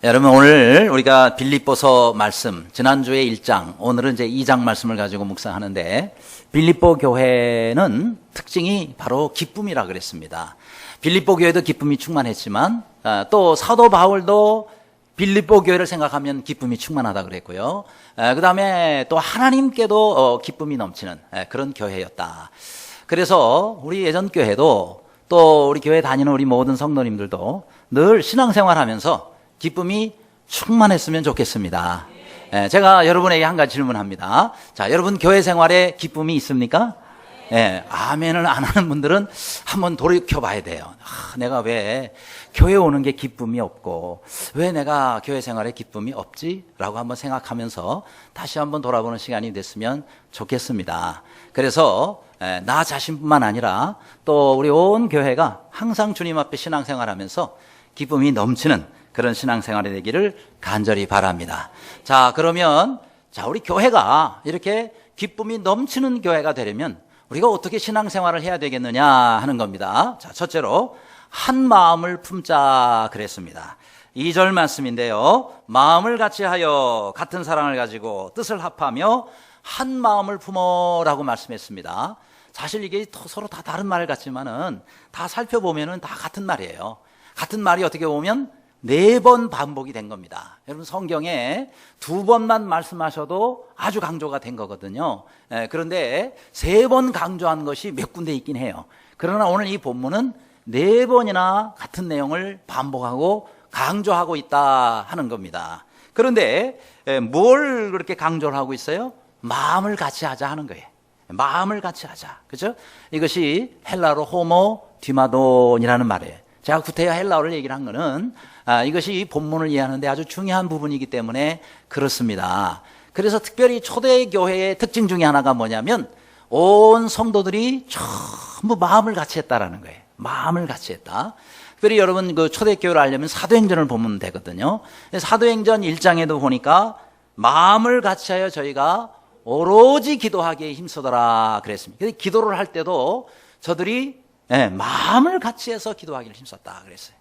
여러분, 오늘 우리가 빌립보서 말씀, 지난주에 1장, 오늘은 이제 2장 말씀을 가지고 묵상하는데, 빌립보 교회는 특징이 바로 기쁨이라 그랬습니다. 빌립보 교회도 기쁨이 충만했지만, 또 사도 바울도 빌립보 교회를 생각하면 기쁨이 충만하다 그랬고요. 그 다음에 또 하나님께도 기쁨이 넘치는 그런 교회였다. 그래서 우리 예전 교회도 또 우리 교회 다니는 우리 모든 성도님들도 늘 신앙생활 하면서 기쁨이 충만했으면 좋겠습니다. 제가 여러분에게 한 가지 질문합니다. 자, 여러분 교회 생활에 기쁨이 있습니까? 아멘을 안 하는 분들은 한번 돌이켜 봐야 돼요. 내가 왜 교회 오는 게 기쁨이 없고 왜 내가 교회 생활에 기쁨이 없지? 라고 한번 생각하면서 다시 한번 돌아보는 시간이 됐으면 좋겠습니다. 그래서 나 자신뿐만 아니라 또 우리 온 교회가 항상 주님 앞에 신앙생활하면서 기쁨이 넘치는 그런 신앙생활이 되기를 간절히 바랍니다. 자, 그러면 우리 교회가 이렇게 기쁨이 넘치는 교회가 되려면 우리가 어떻게 신앙생활을 해야 되겠느냐 하는 겁니다. 자, 첫째로 한 마음을 품자 그랬습니다. 2절 말씀인데요. 마음을 같이하여 같은 사랑을 가지고 뜻을 합하며 한 마음을 품어라고 말씀했습니다. 사실 이게 서로 다 다른 말 같지만은 다 살펴보면은 다 같은 말이에요. 같은 말이 어떻게 보면 4번 반복이 된 겁니다. 여러분 성경에 2번만 말씀하셔도 아주 강조가 된 거거든요. 그런데 3번 강조한 것이 몇 군데 있긴 해요. 그러나 오늘 이 본문은 4번이나 같은 내용을 반복하고 강조하고 있다 하는 겁니다. 그런데 뭘 그렇게 강조를 하고 있어요? 마음을 같이 하자 하는 거예요. 마음을 같이 하자. 그죠? 이것이 헬라어로 호모 디마돈이라는 말이에요. 제가 구태여 헬라어를 얘기를 한 거는 이것이 이 본문을 이해하는데 아주 중요한 부분이기 때문에 그렇습니다. 그래서 특별히 초대교회의 특징 중에 하나가 뭐냐면 온 성도들이 전부 마음을 같이 했다라는 거예요. 마음을 같이 했다. 특별히 여러분 그 초대교회를 알려면 사도행전을 보면 되거든요. 사도행전 1장에도 보니까 마음을 같이 하여 저희가 오로지 기도하기에 힘쓰더라 그랬습니다. 그래서 기도를 할 때도 저들이 마음을 같이 해서 기도하기를 힘썼다 그랬어요.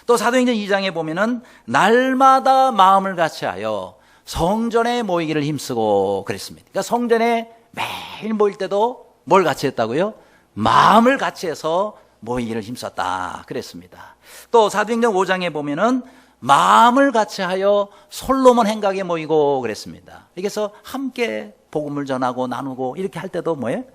또 사도행전 2장에 보면은 날마다 마음을 같이 하여 성전에 모이기를 힘쓰고 그랬습니다. 그러니까 성전에 매일 모일 때도 뭘 같이 했다고요? 마음을 같이 해서 모이기를 힘썼다 그랬습니다. 또 사도행전 5장에 보면은 마음을 같이 하여 솔로몬 행각에 모이고 그랬습니다. 그래서 함께 복음을 전하고 나누고 이렇게 할 때도 뭐예요?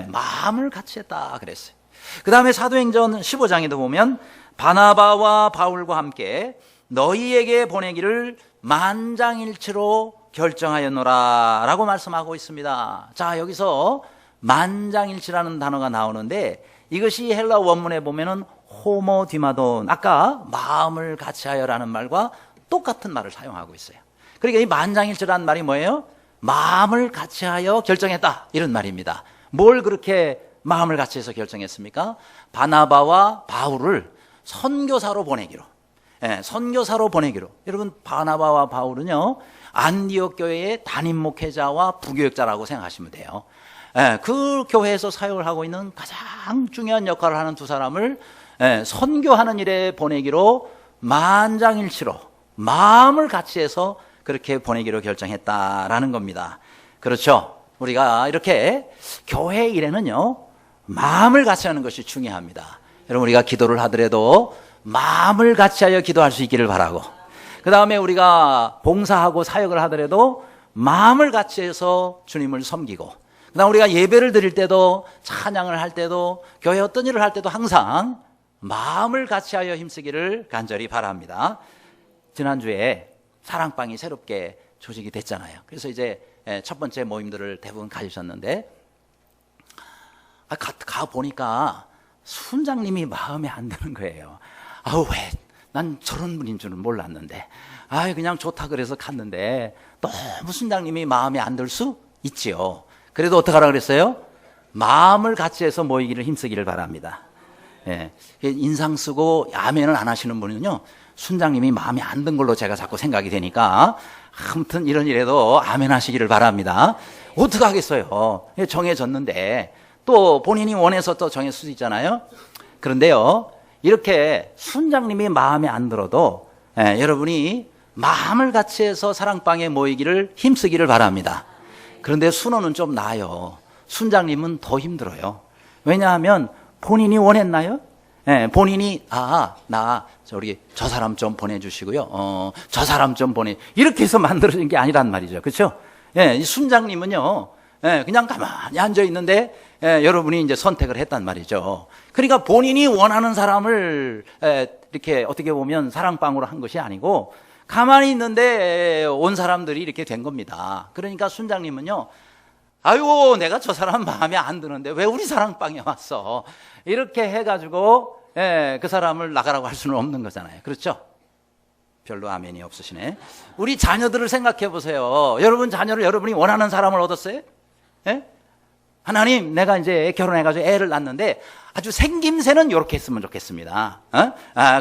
마음을 같이 했다 그랬어요. 그 다음에 사도행전 15장에도 보면 바나바와 바울과 함께 너희에게 보내기를 만장일치로 결정하였노라 라고 말씀하고 있습니다. 자, 여기서 만장일치라는 단어가 나오는데 이것이 헬라 원문에 보면은 호모 디마돈, 아까 마음을 같이 하여라는 말과 똑같은 말을 사용하고 있어요. 그러니까 이 만장일치라는 말이 뭐예요? 마음을 같이 하여 결정했다 이런 말입니다. 뭘 그렇게 마음을 같이 해서 결정했습니까? 바나바와 바울을 선교사로 보내기로. 선교사로 보내기로. 여러분 바나바와 바울은요 안디옥 교회의 담임 목회자와 부교역자라고 생각하시면 돼요. 그 교회에서 사역을 하고 있는 가장 중요한 역할을 하는 두 사람을 선교하는 일에 보내기로 만장일치로 마음을 같이 해서 그렇게 보내기로 결정했다라는 겁니다. 그렇죠? 우리가 이렇게 교회 일에는요 마음을 같이 하는 것이 중요합니다. 여러분 우리가 기도를 하더라도 마음을 같이 하여 기도할 수 있기를 바라고, 그 다음에 우리가 봉사하고 사역을 하더라도 마음을 같이 해서 주님을 섬기고, 그 다음 우리가 예배를 드릴 때도 찬양을 할 때도 교회 어떤 일을 할 때도 항상 마음을 같이 하여 힘쓰기를 간절히 바랍니다. 지난주에 사랑방이 새롭게 조직이 됐잖아요. 그래서 이제 첫 번째 모임들을 대부분 가주셨는데 가 보니까 순장님이 마음에 안 드는 거예요. 왜 난 저런 분인 줄은 몰랐는데 그냥 좋다 그래서 갔는데 너무 순장님이 마음에 안 들 수 있지요. 그래도 어떡하라 그랬어요? 마음을 같이 해서 모이기를 힘쓰기를 바랍니다. 인상 쓰고 아멘을 안 하시는 분은요 순장님이 마음에 안 든 걸로 제가 자꾸 생각이 되니까 아무튼 이런 일에도 아멘 하시기를 바랍니다. 어떡하겠어요? 정해졌는데 또 본인이 원해서 또 정했을 수 있잖아요. 그런데요 이렇게 순장님이 마음에 안 들어도 여러분이 마음을 같이 해서 사랑방에 모이기를 힘쓰기를 바랍니다. 그런데 순호는 좀 나아요. 순장님은 더 힘들어요. 왜냐하면 본인이 원했나요? 예, 본인이 저 사람 좀 보내주시고요. 저 사람 좀 이렇게 해서 만들어진 게 아니란 말이죠. 그렇죠? 예, 이 순장님은요, 예, 그냥 가만히 앉아 있는데 여러분이 이제 선택을 했단 말이죠. 그러니까 본인이 원하는 사람을 이렇게 어떻게 보면 사랑방으로 한 것이 아니고 가만히 있는데 온 사람들이 이렇게 된 겁니다. 그러니까 순장님은요, 아유, 내가 저 사람 마음에 안 드는데 왜 우리 사랑방에 왔어? 이렇게 해가지고 그 사람을 나가라고 할 수는 없는 거잖아요. 그렇죠? 별로 아멘이 없으시네. 우리 자녀들을 생각해 보세요. 여러분 자녀를 여러분이 원하는 사람을 얻었어요? 예? 하나님, 내가 이제 결혼해가지고 애를 낳는데 아주 생김새는 이렇게 했으면 좋겠습니다.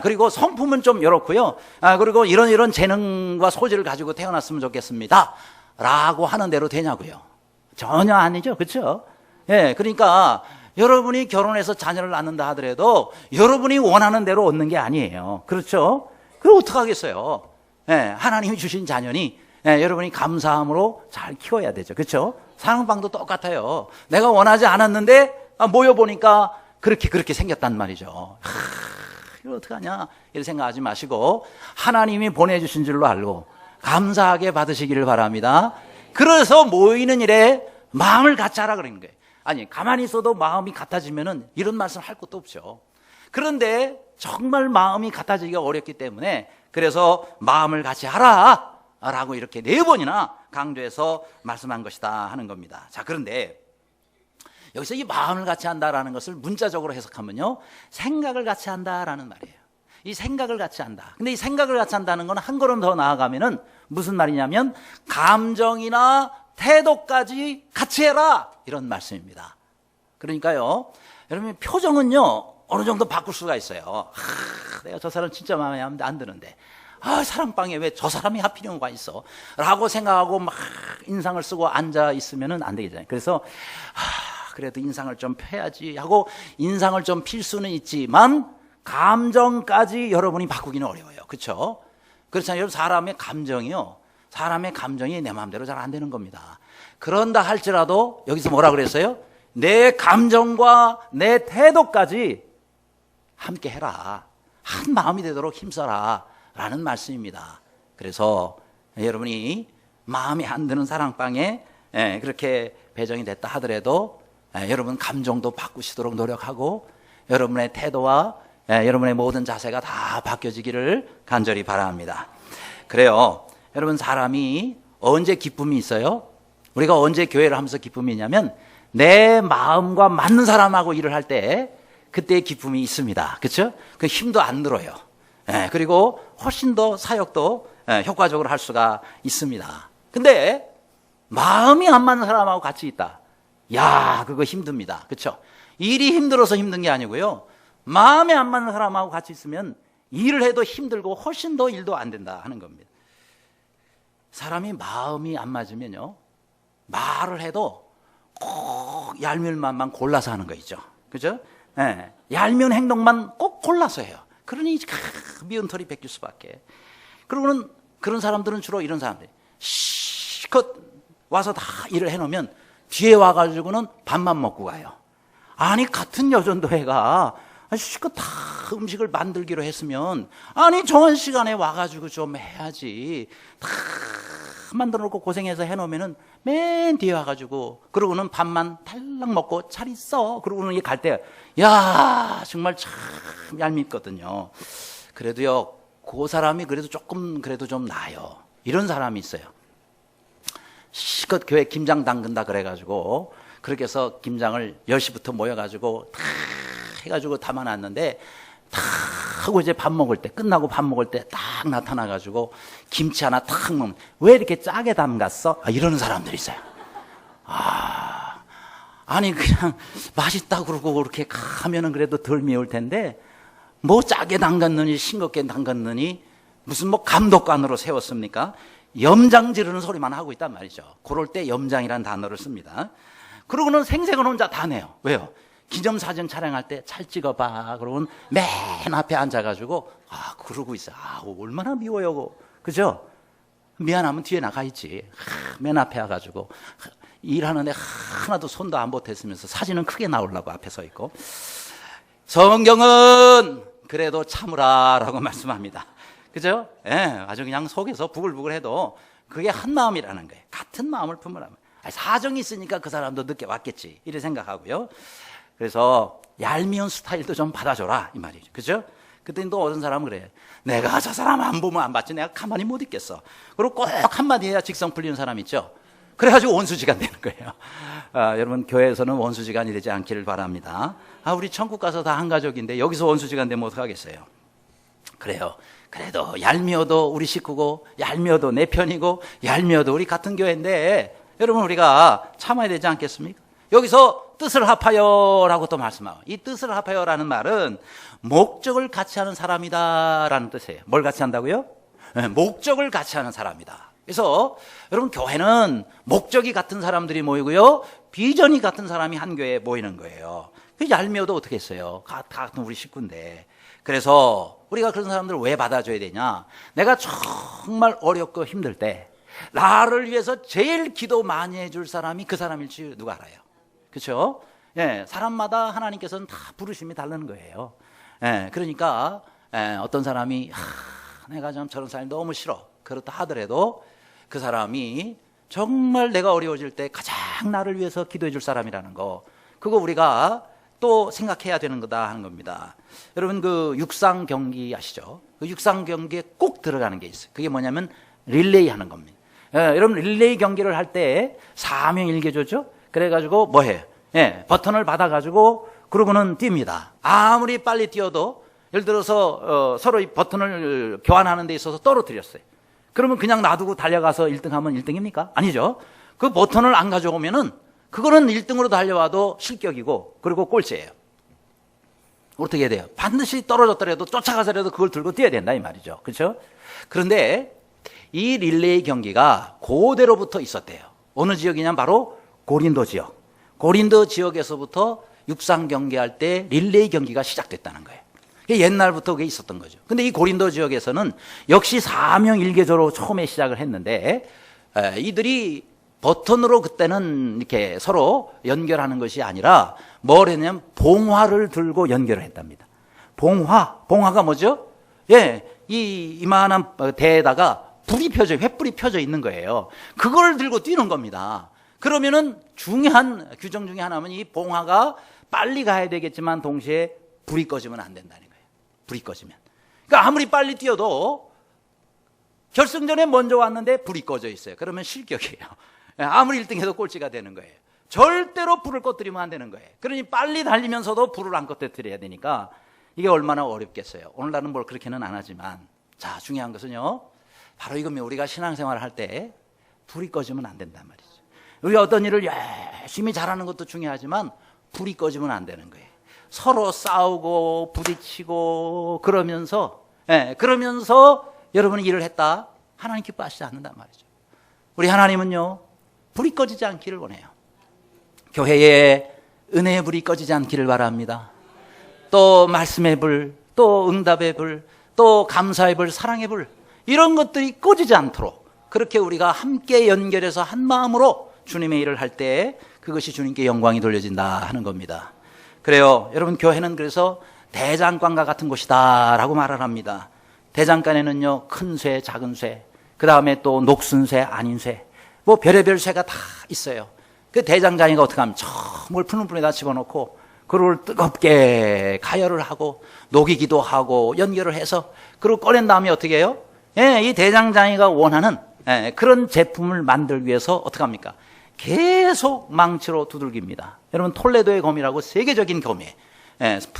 그리고 성품은 좀 이렇고요. 그리고 이런 재능과 소질을 가지고 태어났으면 좋겠습니다. 라고 하는 대로 되냐고요. 전혀 아니죠. 그렇죠? 예, 그러니까 여러분이 결혼해서 자녀를 낳는다 하더라도 여러분이 원하는 대로 얻는 게 아니에요. 그렇죠? 그럼 어떡하겠어요? 예, 하나님이 주신 자녀니 여러분이 감사함으로 잘 키워야 되죠. 그렇죠? 사랑방도 똑같아요. 내가 원하지 않았는데 모여보니까 그렇게 생겼단 말이죠. 이거 어떡하냐 이렇게 생각하지 마시고 하나님이 보내주신 줄로 알고 감사하게 받으시기를 바랍니다. 그래서 모이는 일에 마음을 같이 하라 그러는 거예요. 아니, 가만히 있어도 마음이 같아지면은 이런 말씀 할 것도 없죠. 그런데 정말 마음이 같아지기가 어렵기 때문에 그래서 마음을 같이 하라 라고 이렇게 4번이나 강조해서 말씀한 것이다 하는 겁니다. 자, 그런데 여기서 이 마음을 같이 한다라는 것을 문자적으로 해석하면요, 생각을 같이 한다라는 말이에요. 이 생각을 같이 한다. 근데 이 생각을 같이 한다는 건 한 걸음 더 나아가면은 무슨 말이냐면 감정이나 태도까지 같이 해라 이런 말씀입니다. 그러니까요, 여러분 표정은요 어느 정도 바꿀 수가 있어요. 내가 저 사람 진짜 마음에 안 드는데 사랑방에 왜 저 사람이 하필 경우가 있어 라고 생각하고 막 인상을 쓰고 앉아 있으면 안 되겠잖아요. 그래서 그래도 인상을 좀 펴야지 하고 인상을 좀 필 수는 있지만 감정까지 여러분이 바꾸기는 어려워요. 그렇죠? 그렇잖아요. 사람의 감정이 내 마음대로 잘 안 되는 겁니다. 그런다 할지라도 여기서 뭐라 그랬어요? 내 감정과 내 태도까지 함께 해라. 한 마음이 되도록 힘써라 라는 말씀입니다. 그래서 여러분이 마음에 안 드는 사랑방에 그렇게 배정이 됐다 하더라도 여러분 감정도 바꾸시도록 노력하고 여러분의 태도와 여러분의 모든 자세가 다 바뀌어지기를 간절히 바랍니다. 그래요. 여러분 사람이 언제 기쁨이 있어요? 우리가 언제 교회를 하면서 기쁨이 있냐면 내 마음과 맞는 사람하고 일을 할 때 그때의 기쁨이 있습니다. 그렇죠? 그 힘도 안 들어요. 그리고 훨씬 더 사역도 효과적으로 할 수가 있습니다. 근데 마음이 안 맞는 사람하고 같이 있다. 야, 그거 힘듭니다. 그렇죠? 일이 힘들어서 힘든 게 아니고요. 마음에 안 맞는 사람하고 같이 있으면 일을 해도 힘들고 훨씬 더 일도 안 된다 하는 겁니다. 사람이 마음이 안 맞으면요, 말을 해도 꼭 얄미운 말만 골라서 하는 거 있죠. 그죠? 얄미운 행동만 꼭 골라서 해요. 그러니 미운 털이 벗길 수밖에. 그러고는 그런 사람들은 주로 이런 사람들, 실컷 와서 다 일을 해놓으면 뒤에 와가지고는 밥만 먹고 가요. 아니, 같은 여전도회가 실컷 다 음식을 만들기로 했으면 아니 정한 시간에 와가지고 좀 해야지. 다 만들어 놓고 고생해서 해놓으면은 맨 뒤에 와가지고 그러고는 밥만 탈락 먹고 잘 있어. 그러고는 이게 갈 때 야 정말 참 얄밉거든요. 그래도요, 그 사람이 그래도 조금 그래도 좀 나아요. 이런 사람이 있어요. 실컷 교회 김장 담근다 그래가지고 그렇게 해서 김장을 10시부터 모여가지고 다 해가지고 담아놨는데 다 하고 이제 밥 먹을 때, 끝나고 밥 먹을 때 딱 나타나가지고 김치 하나 탁 먹으면 왜 이렇게 짜게 담갔어? 이러는 사람들이 있어요. 아니 그냥 맛있다 그러고 그렇게 하면은 그래도 덜 매울 텐데 뭐 짜게 담갔느니 싱겁게 담갔느니 무슨 뭐 감독관으로 세웠습니까? 염장 지르는 소리만 하고 있단 말이죠. 그럴 때 염장이라는 단어를 씁니다. 그러고는 생색은 혼자 다 내요. 왜요? 기념사진 촬영할 때 잘 찍어봐. 그러고는 맨 앞에 앉아가지고 그러고 있어요. 얼마나 미워요. 그죠? 미안하면 뒤에 나가 있지. 맨 앞에 와가지고 일하는데 하나도 손도 안 보탰으면서 사진은 크게 나오려고 앞에 서 있고. 성경은 그래도 참으라라고 말씀합니다. 그죠? 예, 아주 그냥 속에서 부글부글해도 그게 한 마음이라는 거예요. 같은 마음을 품으라면. 사정이 있으니까 그 사람도 늦게 왔겠지 이렇게 생각하고요. 그래서 얄미운 스타일도 좀 받아줘라 이 말이죠. 그죠? 그때는 또 어떤 사람은 그래요. 내가 저 사람 안 보면 안 받지 내가 가만히 못 있겠어. 그리고 꼭 한마디 해야 직성 풀리는 사람 있죠. 그래가지고 원수지간 되는 거예요. 여러분 교회에서는 원수지간이 되지 않기를 바랍니다. 우리 천국 가서 다 한 가족인데 여기서 원수지간 되면 어떡하겠어요. 그래요. 그래도 얄미워도 우리 식구고 얄미워도 내 편이고 얄미워도 우리 같은 교회인데 여러분 우리가 참아야 되지 않겠습니까? 여기서 뜻을 합하여라고 또 말씀하고, 이 뜻을 합하여라는 말은 목적을 같이 하는 사람이다라는 뜻이에요. 뭘 같이 한다고요? 네, 목적을 같이 하는 사람이다. 그래서 여러분 교회는 목적이 같은 사람들이 모이고요, 비전이 같은 사람이 한 교회에 모이는 거예요. 그 얄미워도 어떻게 했어요? 같은 우리 식구인데. 그래서 우리가 그런 사람들을 왜 받아줘야 되냐? 내가 정말 어렵고 힘들 때 나를 위해서 제일 기도 많이 해줄 사람이 그 사람일지 누가 알아요? 그렇죠? 예, 사람마다 하나님께서는 다 부르심이 다르는 거예요. 예, 그러니까 어떤 사람이 내가 좀 저런 사람이 너무 싫어 그렇다 하더라도 그 사람이 정말 내가 어려워질 때 가장 나를 위해서 기도해 줄 사람이라는 거, 그거 우리가 또 생각해야 되는 거다 하는 겁니다. 여러분 그 육상 경기 아시죠? 그 육상 경기에 꼭 들어가는 게 있어요. 그게 뭐냐면 릴레이 하는 겁니다. 여러분 릴레이 경기를 할 때 사명일개조죠. 그래가지고 뭐해요? 버튼을 받아가지고 그러고는 뜁니다. 아무리 빨리 뛰어도 예를 들어서 서로 이 버튼을 교환하는 데 있어서 떨어뜨렸어요. 그러면 그냥 놔두고 달려가서 1등하면 1등입니까? 아니죠. 그 버튼을 안 가져오면은 그거는 1등으로 달려와도 실격이고 그리고 꼴찌예요. 어떻게 해야 돼요? 반드시 떨어졌더라도 쫓아가서라도 그걸 들고 뛰어야 된다 이 말이죠. 그렇죠? 그런데 이 릴레이 경기가 고대로부터 있었대요. 어느 지역이냐면 바로 고린도 지역. 고린도 지역에서부터 육상 경기할 때 릴레이 경기가 시작됐다는 거예요. 옛날부터 그게 있었던 거죠. 근데 이 고린도 지역에서는 역시 사명일개조로 처음에 시작을 했는데 이들이 버튼으로 그때는 이렇게 서로 연결하는 것이 아니라 뭘 했냐면 봉화를 들고 연결을 했답니다. 봉화가 뭐죠? 이만한 대에다가 불이 펴져, 횃불이 펴져 있는 거예요. 그걸 들고 뛰는 겁니다. 그러면은 중요한 규정 중에 하나는 이 봉화가 빨리 가야 되겠지만 동시에 불이 꺼지면 안 된다는 거예요. 불이 꺼지면. 그러니까 아무리 빨리 뛰어도 결승전에 먼저 왔는데 불이 꺼져 있어요. 그러면 실격이에요. 아무리 1등해도 꼴찌가 되는 거예요. 절대로 불을 꺼뜨리면 안 되는 거예요. 그러니 빨리 달리면서도 불을 안 꺼뜨려야 되니까 이게 얼마나 어렵겠어요. 오늘날은 뭘 그렇게는 안 하지만, 자, 중요한 것은요, 바로 이겁니다. 우리가 신앙생활을 할 때 불이 꺼지면 안 된단 말이죠. 우리가 어떤 일을 열심히 잘하는 것도 중요하지만 불이 꺼지면 안 되는 거예요. 서로 싸우고 부딪히고 그러면서 여러분이 일을 했다, 하나님 기뻐하시지 않는단 말이죠. 우리 하나님은요, 불이 꺼지지 않기를 원해요. 교회에 은혜의 불이 꺼지지 않기를 바랍니다. 또 말씀의 불, 또 응답의 불, 또 감사의 불, 사랑의 불, 이런 것들이 꺼지지 않도록 그렇게 우리가 함께 연결해서 한 마음으로 주님의 일을 할 때 그것이 주님께 영광이 돌려진다 하는 겁니다. 그래요. 여러분 교회는 그래서 대장간과 같은 곳이다 라고 말을 합니다. 대장간에는요, 큰 쇠, 작은 쇠, 그 다음에 또 녹슨 쇠, 아닌 쇠, 뭐 별의별 쇠가 다 있어요. 그 대장장이가 어떻게 하면 뭘 푸는 불에다 집어넣고 그걸 뜨겁게 가열을 하고 녹이기도 하고 연결을 해서 그리고 꺼낸 다음에 어떻게 해요? 이 대장장이가 원하는 그런 제품을 만들기 위해서 어떻게 합니까? 계속 망치로 두들깁니다. 여러분 톨레도의 검이라고 세계적인 검이에요.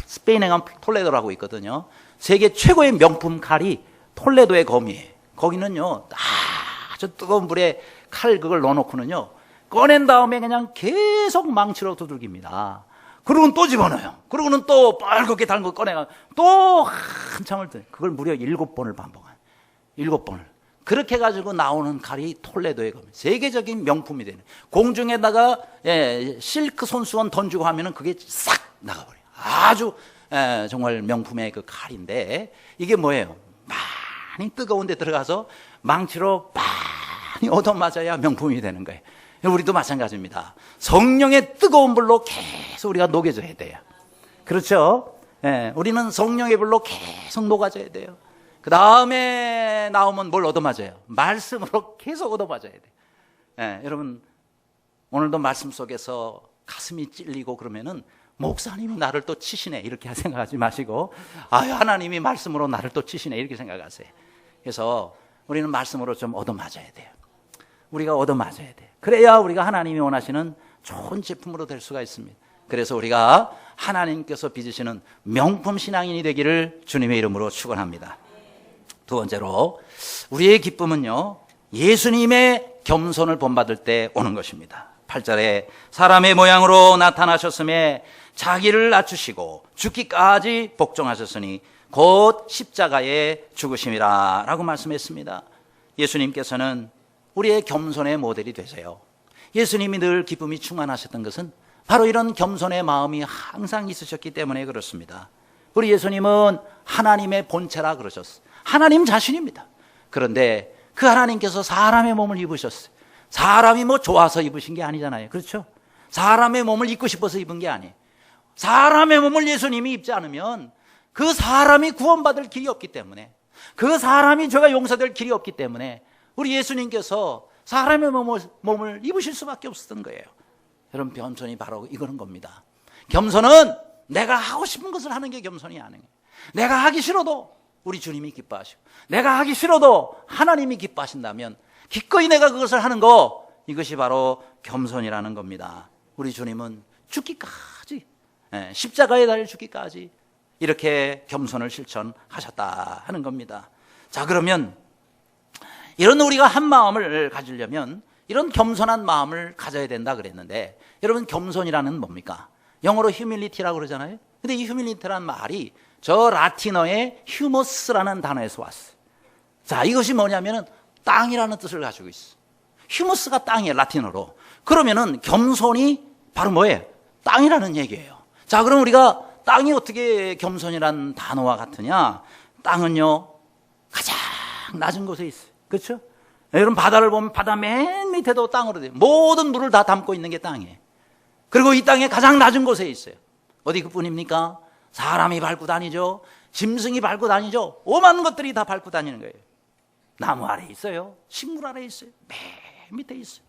스페인에 가면 톨레도라고 있거든요. 세계 최고의 명품 칼이 톨레도의 검이에요. 거기는요, 아주 뜨거운 불에 칼 그걸 넣어놓고는요, 꺼낸 다음에 그냥 계속 망치로 두들깁니다. 그러고는 또 집어넣어요. 그러고는 또 빨갛게 달 거 꺼내가 또 한참을 그걸 무려 7번을 반복한 7번을 그렇게 해가지고 나오는 칼이 톨레도의 검, 세계적인 명품이 되는. 공중에다가 실크 손수건 던지고 하면은 그게 싹 나가버려요. 아주 정말 명품의 그 칼인데 이게 뭐예요? 많이 뜨거운 데 들어가서 망치로 많이 얻어맞아야 명품이 되는 거예요. 우리도 마찬가지입니다. 성령의 뜨거운 불로 계속 우리가 녹여져야 돼요. 그렇죠? 예, 우리는 성령의 불로 계속 녹아져야 돼요. 그 다음에 나오면 뭘 얻어맞아요? 말씀으로 계속 얻어맞아야 돼요. 예, 여러분 오늘도 말씀 속에서 가슴이 찔리고 그러면은 목사님이 나를 또 치시네 이렇게 생각하지 마시고 하나님이 말씀으로 나를 또 치시네 이렇게 생각하세요. 그래서 우리는 말씀으로 좀 얻어맞아야 돼요. 우리가 얻어맞아야 돼요. 그래야 우리가 하나님이 원하시는 좋은 제품으로 될 수가 있습니다. 그래서 우리가 하나님께서 빚으시는 명품 신앙인이 되기를 주님의 이름으로 축원합니다. 두 번째로 우리의 기쁨은요, 예수님의 겸손을 본받을 때 오는 것입니다. 8절에 사람의 모양으로 나타나셨음에 자기를 낮추시고 죽기까지 복종하셨으니 곧 십자가에 죽으심이라 라고 말씀했습니다. 예수님께서는 우리의 겸손의 모델이 되세요. 예수님이 늘 기쁨이 충만하셨던 것은 바로 이런 겸손의 마음이 항상 있으셨기 때문에 그렇습니다. 우리 예수님은 하나님의 본체라 그러셨어요. 하나님 자신입니다. 그런데 그 하나님께서 사람의 몸을 입으셨어요. 사람이 뭐 좋아서 입으신 게 아니잖아요. 그렇죠? 사람의 몸을 입고 싶어서 입은 게 아니에요. 사람의 몸을 예수님이 입지 않으면 그 사람이 구원받을 길이 없기 때문에, 그 사람이 죄가 용서될 길이 없기 때문에 우리 예수님께서 사람의 몸을 입으실 수밖에 없었던 거예요. 여러분, 겸손이 바로 이거는 겁니다. 겸손은 내가 하고 싶은 것을 하는 게 겸손이 아니에요. 내가 하기 싫어도 우리 주님이 기뻐하시고, 내가 하기 싫어도 하나님이 기뻐하신다면 기꺼이 내가 그것을 하는 거, 이것이 바로 겸손이라는 겁니다. 우리 주님은 죽기까지, 십자가에 달려 죽기까지 이렇게 겸손을 실천하셨다 하는 겁니다. 자, 그러면 이런 우리가 한 마음을 가지려면 이런 겸손한 마음을 가져야 된다 그랬는데, 여러분, 겸손이라는 뭡니까? 영어로 humility라고 그러잖아요. 근데 이 humility라는 말이 저 라틴어의 humus라는 단어에서 왔어요. 자, 이것이 뭐냐면은 땅이라는 뜻을 가지고 있어요. humus가 땅이에요, 라틴어로. 그러면은 겸손이 바로 뭐예요? 땅이라는 얘기예요. 자, 그럼 우리가 땅이 어떻게 겸손이라는 단어와 같으냐? 땅은요, 가장 낮은 곳에 있어요. 그렇죠? 여러분, 바다를 보면 바다 맨 밑에도 땅으로 돼요. 모든 물을 다 담고 있는 게 땅이에요. 그리고 이 땅에 가장 낮은 곳에 있어요. 어디 그뿐입니까? 사람이 밟고 다니죠. 짐승이 밟고 다니죠. 오만 것들이 다 밟고 다니는 거예요. 나무 아래 있어요. 식물 아래 있어요. 맨 밑에 있어요.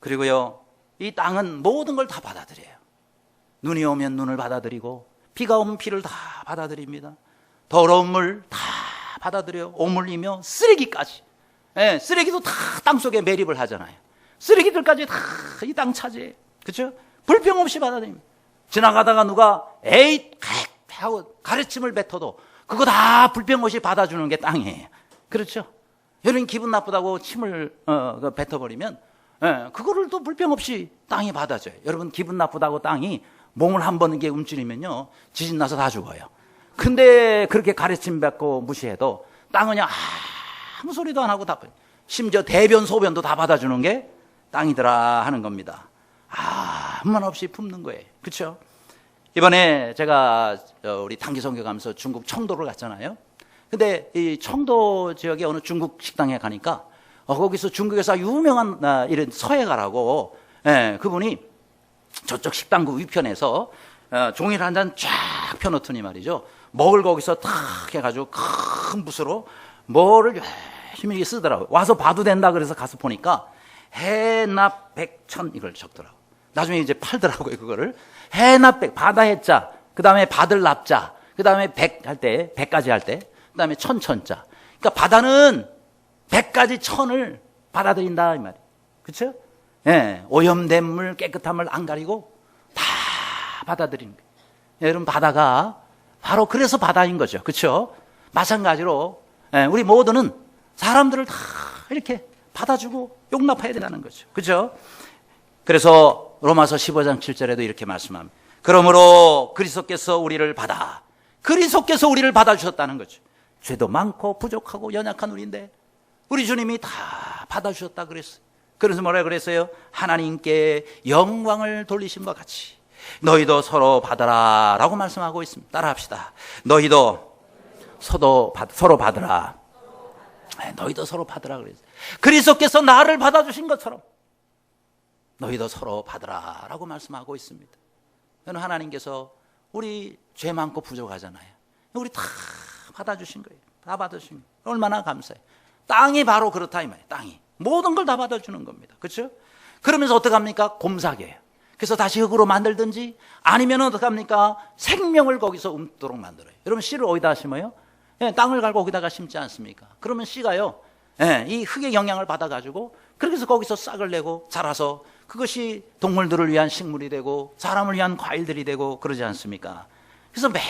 그리고요, 이 땅은 모든 걸 다 받아들여요. 눈이 오면 눈을 받아들이고, 비가 오면 비를 다 받아들입니다. 더러운 물 다 받아들여요. 오물이며 쓰레기까지. 쓰레기도 다 땅속에 매립을 하잖아요. 쓰레기들까지 다 이 땅 차지해요. 그렇죠? 불평 없이 받아들입니다. 지나가다가 누가 에잇 하고 가르침을 뱉어도 그거 다 불평 없이 받아주는 게 땅이에요. 그렇죠? 여러분, 기분 나쁘다고 침을 뱉어버리면 그거를 또 불평 없이 땅이 받아줘요. 여러분, 기분 나쁘다고 땅이 몸을 한 번 이렇게 움츠리면요, 지진 나서 다 죽어요. 근데 그렇게 가르침 받고 무시해도 땅은 아무 소리도 안 하고 다, 심지어 대변 소변도 다 받아주는 게 땅이더라 하는 겁니다. 아무 말 없이 품는 거예요. 그렇죠? 이번에 제가 우리 단기 선교 가면서 중국 청도를 갔잖아요. 근데 이 청도 지역의 어느 중국 식당에 가니까 거기서 중국에서 유명한 이런 서예가라고, 그분이 저쪽 식당구 위편에서 종이를 한 잔 쫙 펴놓더니 말이죠, 먹을 거기서 탁 해가지고 큰 붓으로 뭐를 열심히 쓰더라고요. 와서 봐도 된다 그래서 가서 보니까 해납 백천 이걸 적더라고요. 나중에 이제 팔더라고요, 그거를. 해납백, 바다 해자, 그 다음에 받을 납자, 그 다음에 백 할 때, 백까지 할 때, 그 다음에 천천자. 그러니까 바다는 백까지 천을 받아들인다 이 말이에요. 그렇죠? 오염된 물, 깨끗한 물 안 가리고 다 받아들이는 거예요. 여러분, 바다가 바로 그래서 바다인 거죠. 그렇죠? 마찬가지로 우리 모두는 사람들을 다 이렇게 받아주고 용납해야 된다는 거죠. 그렇죠? 그래서 로마서 15장 7절에도 이렇게 말씀합니다. 그러므로 그리스도께서 우리를 그리스도께서 우리를 받아주셨다는 거죠. 죄도 많고 부족하고 연약한 우리인데 우리 주님이 다 받아주셨다 그랬어요. 그래서 뭐라 그랬어요? 하나님께 영광을 돌리심과 같이 너희도 서로 받아라 라고 말씀하고 있습니다. 따라합시다. 너희도 서로 받으라. 너희도 서로 받으라 그랬어요. 그리스도께서 나를 받아주신 것처럼 너희도 서로 받으라라고 말씀하고 있습니다. 하나님께서 우리 죄 많고 부족하잖아요. 우리 다 받아주신 거예요. 다 받아주신 거예요. 얼마나 감사해요. 땅이 바로 그렇다 이 말이에요. 땅이 모든 걸 다 받아주는 겁니다. 그렇죠? 그러면서 어떡합니까? 곰삭이에요. 그래서 다시 흙으로 만들든지 아니면 어떡합니까? 생명을 거기서 움도록 만들어요. 여러분 씨를 어디다 심어요? 땅을 갈고 거기다가 심지 않습니까? 그러면 씨가요, 이 흙의 영향을 받아가지고 그렇게 해서 거기서 싹을 내고 자라서 그것이 동물들을 위한 식물이 되고 사람을 위한 과일들이 되고 그러지 않습니까? 그래서 맨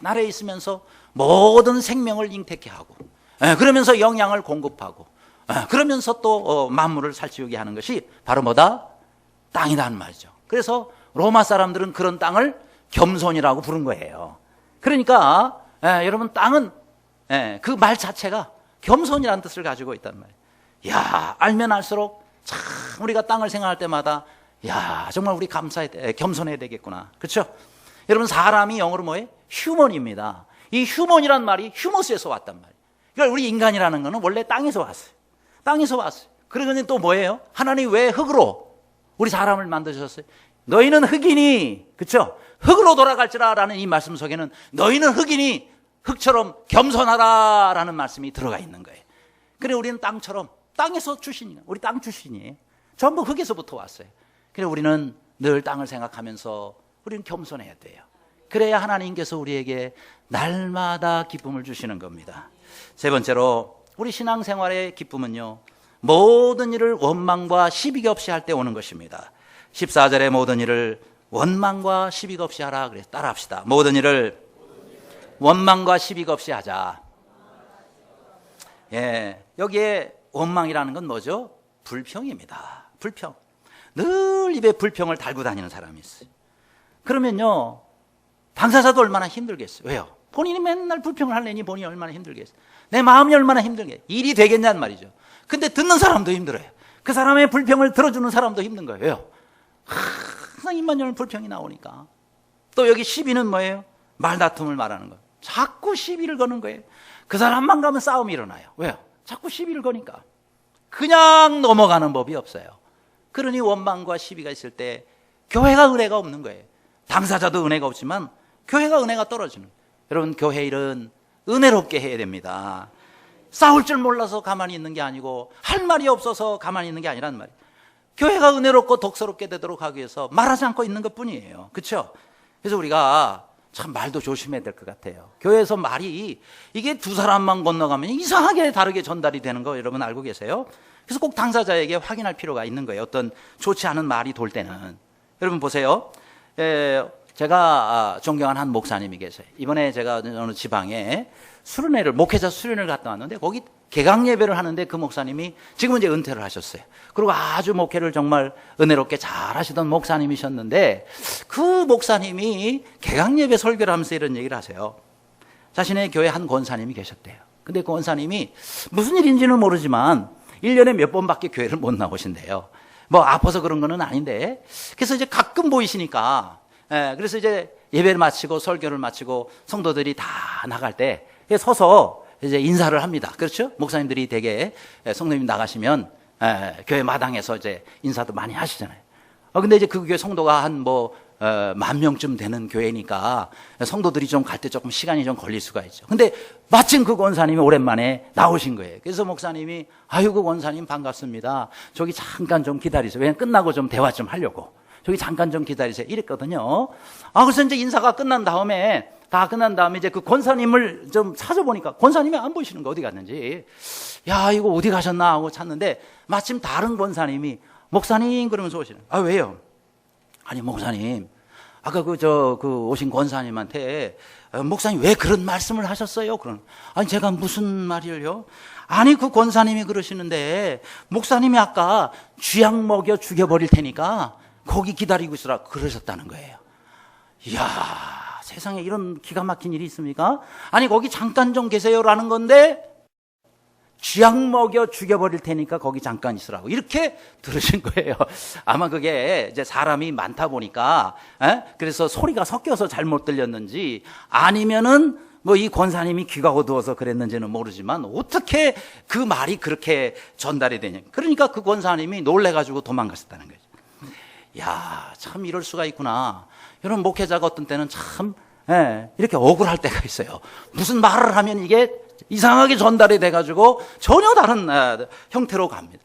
아래에 있으면서 모든 생명을 잉태케 하고 그러면서 영양을 공급하고 그러면서 또 만물을 살찌우게 하는 것이 바로 뭐다? 땅이라는 말이죠. 그래서 로마 사람들은 그런 땅을 겸손이라고 부른 거예요. 그러니까 여러분 땅은 그 말 자체가 겸손이라는 뜻을 가지고 있단 말이에요. 야, 알면 알수록 참 우리가 땅을 생각할 때마다 야, 정말 우리 겸손해야 되겠구나. 그렇죠? 여러분 사람이 영어로 뭐예요? 휴먼입니다. 이 휴먼이란 말이 휴머스에서 왔단 말이에요. 그러니까 우리 인간이라는 거는 원래 땅에서 왔어요. 땅에서 왔어요. 그러더니 또 뭐예요? 하나님 왜 흙으로 우리 사람을 만드셨어요? 너희는 흙이니, 그렇죠? 흙으로 돌아갈지라라는 이 말씀 속에는 너희는 흙이니 흙처럼 겸손하라라는 말씀이 들어가 있는 거예요. 그래 우리는 땅처럼 땅에서 출신이에요. 우리 땅 출신이에요. 전부 흙에서부터 왔어요. 그래 우리는 늘 땅을 생각하면서 우리는 겸손해야 돼요. 그래야 하나님께서 우리에게 날마다 기쁨을 주시는 겁니다. 세 번째로 우리 신앙생활의 기쁨은요, 모든 일을 원망과 시비가 없이 할 때 오는 것입니다. 14절에 모든 일을 원망과 시비가 없이 하라 그래서 따라합시다. 모든 일을 원망과 시비가 없이 하자. 여기에 원망이라는 건 뭐죠? 불평입니다. 불평. 늘 입에 불평을 달고 다니는 사람이 있어요. 그러면요, 당사자도 얼마나 힘들겠어요. 왜요? 본인이 맨날 불평을 하려니 본인이 얼마나 힘들겠어요. 내 마음이 얼마나 힘들겠어요. 일이 되겠냐는 말이죠. 근데 듣는 사람도 힘들어요. 그 사람의 불평을 들어주는 사람도 힘든 거예요. 왜요? 항상 입만 열면 불평이 나오니까. 또 여기 시비는 뭐예요? 말다툼을 말하는 거예요. 자꾸 시비를 거는 거예요. 그 사람만 가면 싸움이 일어나요. 왜요? 자꾸 시비를 거니까. 그냥 넘어가는 법이 없어요. 그러니 원망과 시비가 있을 때 교회가 은혜가 없는 거예요. 당사자도 은혜가 없지만 교회가 은혜가 떨어지는 거예요. 여러분 교회 일은 은혜롭게 해야 됩니다. 싸울 줄 몰라서 가만히 있는 게 아니고 할 말이 없어서 가만히 있는 게 아니란 말이에요. 교회가 은혜롭고 독서롭게 되도록 하기 위해서 말하지 않고 있는 것뿐이에요. 그렇죠? 그래서 우리가 참 말도 조심해야 될 것 같아요. 교회에서 말이 이게 두 사람만 건너가면 이상하게 다르게 전달이 되는 거 여러분 알고 계세요? 그래서 꼭 당사자에게 확인할 필요가 있는 거예요. 어떤 좋지 않은 말이 돌 때는. 여러분 보세요. 제가 존경하는 한 목사님이 계세요. 이번에 제가 어느 지방에 목회자 수련회를 갔다 왔는데 거기 개강 예배를 하는데 그 목사님이 지금은 이제 은퇴를 하셨어요. 그리고 아주 목회를 정말 은혜롭게 잘 하시던 목사님이셨는데 그 목사님이 개강 예배 설교를 하면서 이런 얘기를 하세요. 자신의 교회 한 권사님이 계셨대요. 근데 그 권사님이 무슨 일인지는 모르지만 1년에 몇 번밖에 교회를 못 나오신대요. 뭐 아파서 그런 거는 아닌데 그래서 이제 가끔 보이시니까 그래서 이제 예배를 마치고 설교를 마치고 성도들이 다 나갈 때 서서 이제 인사를 합니다. 그렇죠? 목사님들이 되게 성도님 나가시면 교회 마당에서 이제 인사도 많이 하시잖아요. 근데 이제 그 교회 성도가 한 10,000명쯤 되는 교회니까 성도들이 좀 갈 때 조금 시간이 좀 걸릴 수가 있죠. 근데 마침 그 권사님이 오랜만에 나오신 거예요. 그래서 목사님이 아이고 권사님 반갑습니다. 저기 잠깐 좀 기다리세요. 왜냐면 끝나고 좀 대화 좀 하려고. 저기 잠깐 좀 기다리세요. 이랬거든요. 그래서 이제 인사가 다 끝난 다음에 이제 그 권사님을 좀 찾아보니까 권사님이 안 보이시는 거 어디 갔는지. 야, 이거 어디 가셨나 하고 찾는데 마침 다른 권사님이 목사님 그러면서 오시는. 왜요? 아니, 목사님. 아까 그 오신 권사님한테 목사님 왜 그런 말씀을 하셨어요? 아니, 제가 무슨 말이요? 아니, 그 권사님이 그러시는데 목사님이 아까 쥐약 먹여 죽여버릴 테니까 거기 기다리고 있으라 그러셨다는 거예요. 이야, 세상에 이런 기가 막힌 일이 있습니까? 아니, 거기 잠깐 좀 계세요라는 건데 쥐약 먹여 죽여버릴 테니까 거기 잠깐 있으라고 이렇게 들으신 거예요. 아마 그게 이제 사람이 많다 보니까 그래서 소리가 섞여서 잘못 들렸는지 아니면은 뭐 이 권사님이 귀가 어두워서 그랬는지는 모르지만 어떻게 그 말이 그렇게 전달이 되냐. 그러니까 그 권사님이 놀래가지고 도망갔었다는 거죠. 야, 참 이럴 수가 있구나. 이런 목회자가 어떤 때는 참 이렇게 억울할 때가 있어요. 무슨 말을 하면 이게 이상하게 전달이 돼가지고 전혀 다른 형태로 갑니다.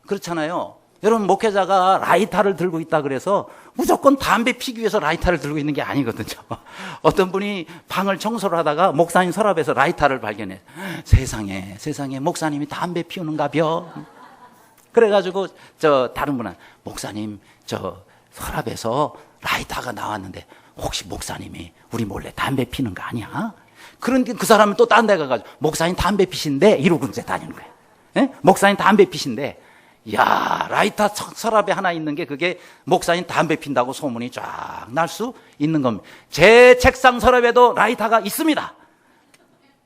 그렇잖아요. 여러분, 목회자가 라이터를 들고 있다 그래서 무조건 담배 피기 위해서 라이터를 들고 있는 게 아니거든요. 어떤 분이 방을 청소를 하다가 목사님 서랍에서 라이터를 발견해. 세상에 목사님이 담배 피우는가벼. 그래가지고 다른 분은 목사님 서랍에서 라이터가 나왔는데 혹시 목사님이 우리 몰래 담배 피는 거 아니야? 그런데 그 사람은 또 딴 데 가가지고 목사님 담배 피신데 이러고 이제 다니는 거예요. 예? 목사님 담배 피신데, 야, 라이터 서랍에 하나 있는 게 그게 목사님 담배 핀다고 소문이 쫙 날 수 있는 겁니다. 제 책상 서랍에도 라이터가 있습니다.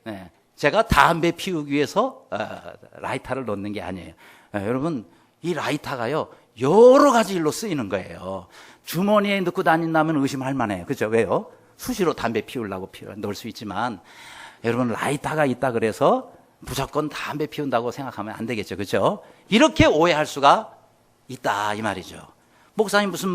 네, 제가 담배 피우기 위해서 라이터를 놓는 게 아니에요. 여러분, 이 라이터가요 여러 가지 일로 쓰이는 거예요. 주머니에 넣고 다닌다면 의심할 만해요. 그죠? 왜요? 수시로 담배 피우려고 넣을 수 있지만, 여러분, 라이터가 있다 그래서 무조건 담배 피운다고 생각하면 안 되겠죠. 그죠? 이렇게 오해할 수가 있다 이 말이죠. 목사님 무슨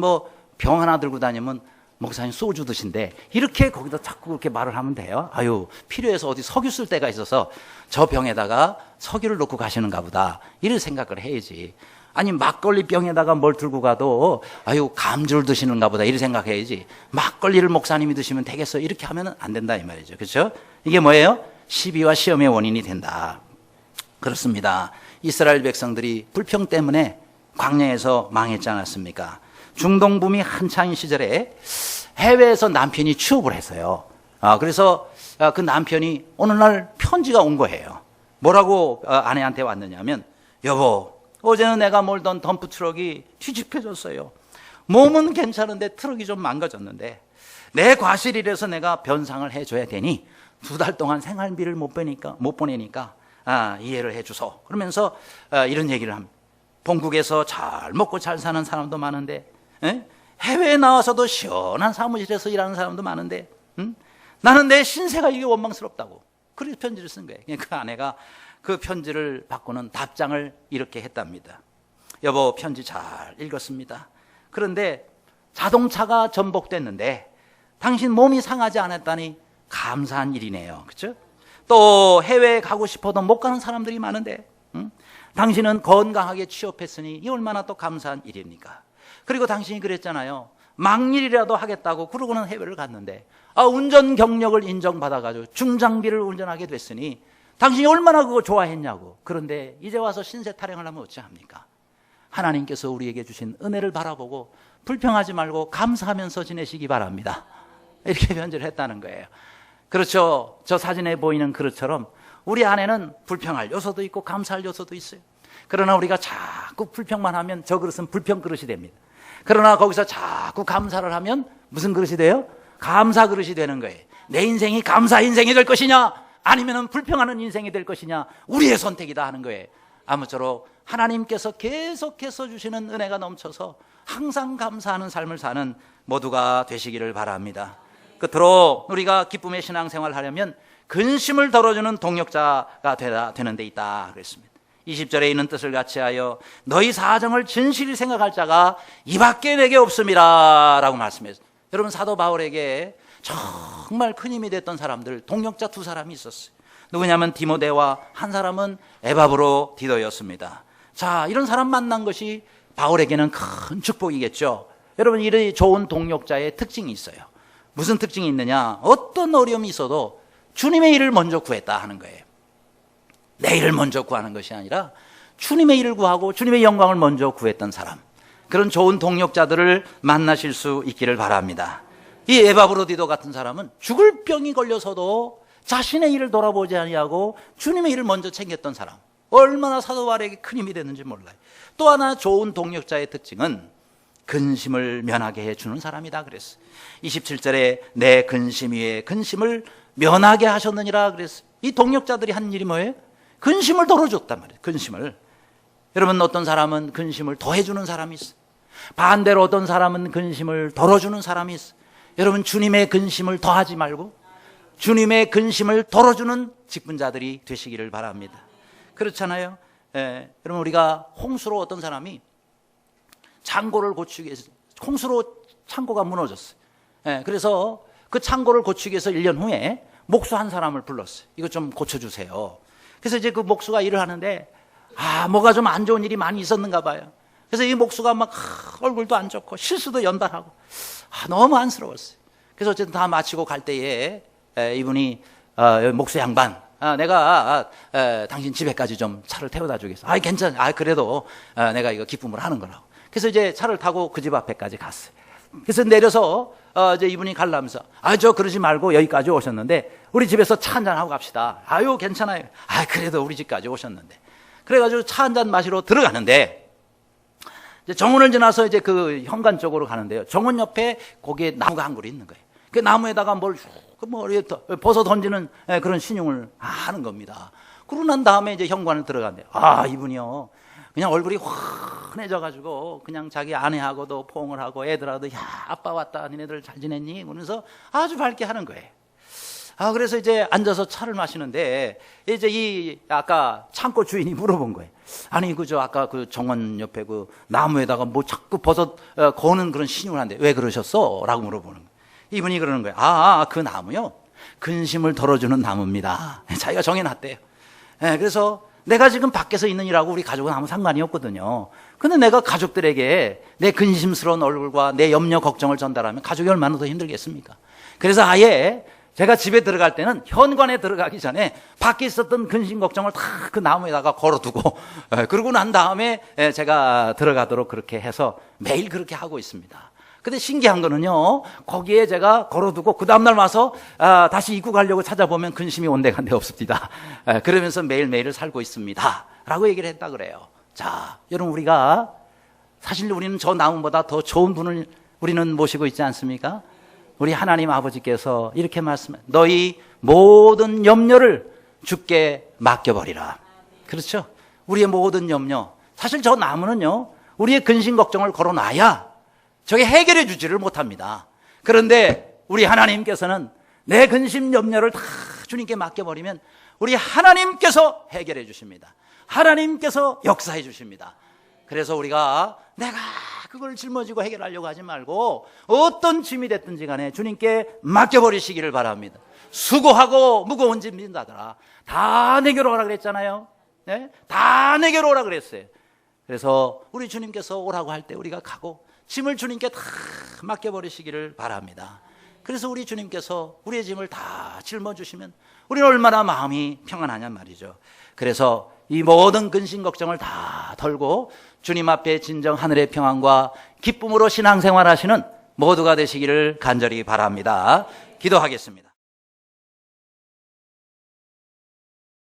병 하나 들고 다니면 목사님 소주 드신데 이렇게 거기다 자꾸 그렇게 말을 하면 돼요? 아유, 필요해서 어디 석유 쓸 때가 있어서 저 병에다가 석유를 넣고 가시는가 보다, 이런 생각을 해야지. 아니, 막걸리 병에다가 뭘 들고 가도 아유, 감주를 드시는가 보다, 이렇게 생각해야지. 막걸리를 목사님이 드시면 되겠어, 이렇게 하면 안 된다 이 말이죠. 그렇죠? 이게 뭐예요? 시비와 시험의 원인이 된다. 그렇습니다. 이스라엘 백성들이 불평 때문에 광야에서 망했지 않았습니까? 중동붐이 한창인 시절에 해외에서 남편이 취업을 했어요. 그래서 그 남편이 어느 날 편지가 온 거예요. 뭐라고 아내한테 왔느냐면, 여보, 어제는 내가 몰던 덤프트럭이 뒤집혀졌어요. 몸은 괜찮은데 트럭이 좀 망가졌는데 내 과실이라서 내가 변상을 해줘야 되니 2달 동안 생활비를 못 보내니까 이해를 해주소. 그러면서 이런 얘기를 합니다. 본국에서 잘 먹고 잘 사는 사람도 많은데, 해외에 나와서도 시원한 사무실에서 일하는 사람도 많은데, 나는 내 신세가 이게 원망스럽다고. 그래서 편지를 쓴 거예요. 그 아내가 그 편지를 받고는 답장을 이렇게 했답니다. 여보, 편지 잘 읽었습니다. 그런데 자동차가 전복됐는데 당신 몸이 상하지 않았다니 감사한 일이네요. 그렇죠? 또 해외에 가고 싶어도 못 가는 사람들이 많은데 당신은 건강하게 취업했으니 이 얼마나 또 감사한 일입니까? 그리고 당신이 그랬잖아요. 막일이라도 하겠다고 그러고는 해외를 갔는데 운전 경력을 인정받아가지고 중장비를 운전하게 됐으니 당신이 얼마나 그거 좋아했냐고. 그런데 이제 와서 신세 타령을 하면 어찌합니까? 하나님께서 우리에게 주신 은혜를 바라보고 불평하지 말고 감사하면서 지내시기 바랍니다. 이렇게 편지를 했다는 거예요. 그렇죠. 저 사진에 보이는 그릇처럼 우리 안에는 불평할 요소도 있고 감사할 요소도 있어요. 그러나 우리가 자꾸 불평만 하면 저 그릇은 불평 그릇이 됩니다. 그러나 거기서 자꾸 감사를 하면 무슨 그릇이 돼요? 감사 그릇이 되는 거예요. 내 인생이 감사 인생이 될 것이냐, 아니면 불평하는 인생이 될 것이냐, 우리의 선택이다 하는 거예요. 아무쪼록 하나님께서 계속해서 주시는 은혜가 넘쳐서 항상 감사하는 삶을 사는 모두가 되시기를 바랍니다. 끝으로 우리가 기쁨의 신앙생활을 하려면 근심을 덜어주는 동역자가 되는 데 있다 그랬습니다. 20절에 있는 뜻을 같이하여 너희 사정을 진실히 생각할 자가 이밖에 내게 없음이라 라고 말씀했어요. 여러분, 사도 바울에게 정말 큰 힘이 됐던 사람들, 동역자 2사람이 있었어요. 누구냐면 디모데와 한 사람은 에바브로 디도였습니다. 자, 이런 사람 만난 것이 바울에게는 큰 축복이겠죠. 여러분, 이 좋은 동역자의 특징이 있어요. 무슨 특징이 있느냐? 어떤 어려움이 있어도 주님의 일을 먼저 구했다 하는 거예요. 내 일을 먼저 구하는 것이 아니라 주님의 일을 구하고 주님의 영광을 먼저 구했던 사람, 그런 좋은 동역자들을 만나실 수 있기를 바랍니다. 이 에바브로디도 같은 사람은 죽을 병이 걸려서도 자신의 일을 돌아보지 아니하고 주님의 일을 먼저 챙겼던 사람, 얼마나 사도 바울에게 큰 힘이 됐는지 몰라요. 또 하나 좋은 동역자의 특징은 근심을 면하게 해주는 사람이다 그랬어요. 27절에 내 근심 위에 근심을 면하게 하셨느니라 그랬어요. 이 동역자들이 한 일이 뭐예요? 근심을 덜어줬단 말이에요. 근심을. 여러분, 어떤 사람은 근심을 더해주는 사람이 있어요. 반대로 어떤 사람은 근심을 덜어주는 사람이 있어요. 여러분, 주님의 근심을 더하지 말고 주님의 근심을 덜어주는 직분자들이 되시기를 바랍니다. 그렇잖아요. 예, 여러분 우리가 홍수로 어떤 사람이 창고를 고치기 위해서 홍수로 창고가 무너졌어요. 예, 그래서 그 창고를 고치기 위해서 1년 후에 목수 한 사람을 불렀어요. 이거 좀 고쳐주세요. 그래서 이제 그 목수가 일을 하는데 뭐가 좀 안 좋은 일이 많이 있었는가 봐요. 그래서 이 목수가 막 얼굴도 안 좋고 실수도 연달하고 너무 안쓰러웠어요. 그래서 어쨌든 다 마치고 갈 때에 이분이 목수 양반, 내가 당신 집에까지 좀 차를 태워다 주겠어. 괜찮아. 그래도 내가 이거 기쁨을 하는 거라고. 그래서 이제 차를 타고 그 집 앞에까지 갔어요. 그래서 내려서 이제 이분이 가려면서 저 그러지 말고 여기까지 오셨는데 우리 집에서 차 한잔 하고 갑시다. 괜찮아요. 그래도 우리 집까지 오셨는데. 그래가지고 차 한잔 마시러 들어가는데 이제 정원을 지나서 이제 그 현관 쪽으로 가는데요. 정원 옆에 거기에 나무가 한 그루 있는 거예요. 그 나무에다가 뭘 벗어 던지는 그런 신용을 하는 겁니다. 그러고 난 다음에 이제 현관을 들어간대요. 이분이요. 그냥 얼굴이 환해져가지고 그냥 자기 아내하고도 포옹을 하고 애들하고도 아빠 왔다 니네들 잘 지냈니? 그러면서 아주 밝게 하는 거예요. 그래서 이제 앉아서 차를 마시는데 이제 이 아까 창고 주인이 물어본 거예요. 그저 아까 그 정원 옆에 그 나무에다가 뭐 자꾸 벗어 거는 그런 신용을 한대. 왜 그러셨어? 라고 물어보는 거예요. 이분이 그러는 거예요. 그 나무요. 근심을 덜어주는 나무입니다. 자기가 정해놨대요. 그래서 내가 지금 밖에서 있는 일하고 우리 가족은 아무 상관이 없거든요. 근데 내가 가족들에게 내 근심스러운 얼굴과 내 염려 걱정을 전달하면 가족이 얼마나 더 힘들겠습니까? 그래서 아예 제가 집에 들어갈 때는 현관에 들어가기 전에 밖에 있었던 근심 걱정을 다 그 나무에다가 걸어두고 그러고 난 다음에 제가 들어가도록 그렇게 해서 매일 그렇게 하고 있습니다. 근데 신기한 거는요, 거기에 제가 걸어두고 그 다음날 와서 다시 입고 가려고 찾아보면 근심이 온데간데 없습니다. 그러면서 매일매일을 살고 있습니다 라고 얘기를 했다 그래요. 자, 여러분 우리가 사실 우리는 저 나무보다 더 좋은 분을 우리는 모시고 있지 않습니까? 우리 하나님 아버지께서 이렇게 말씀해, 너희 모든 염려를 주께 맡겨버리라. 그렇죠? 우리의 모든 염려, 사실 저 나무는요 우리의 근심 걱정을 걸어놔야 저게 해결해 주지를 못합니다. 그런데 우리 하나님께서는 내 근심 염려를 다 주님께 맡겨버리면 우리 하나님께서 해결해 주십니다. 하나님께서 역사해 주십니다. 그래서 우리가 내가 그걸 짊어지고 해결하려고 하지 말고 어떤 짐이 됐든지 간에 주님께 맡겨버리시기를 바랍니다. 수고하고 무거운 짐 진다더라. 다 내게로 오라 그랬잖아요. 네? 다 내게로 오라 그랬어요. 그래서 우리 주님께서 오라고 할 때 우리가 가고 짐을 주님께 다 맡겨버리시기를 바랍니다. 그래서 우리 주님께서 우리의 짐을 다 짊어주시면 우리는 얼마나 마음이 평안하냔 말이죠. 그래서 이 모든 근심 걱정을 다 덜고 주님 앞에 진정 하늘의 평안과 기쁨으로 신앙생활 하시는 모두가 되시기를 간절히 바랍니다. 기도하겠습니다.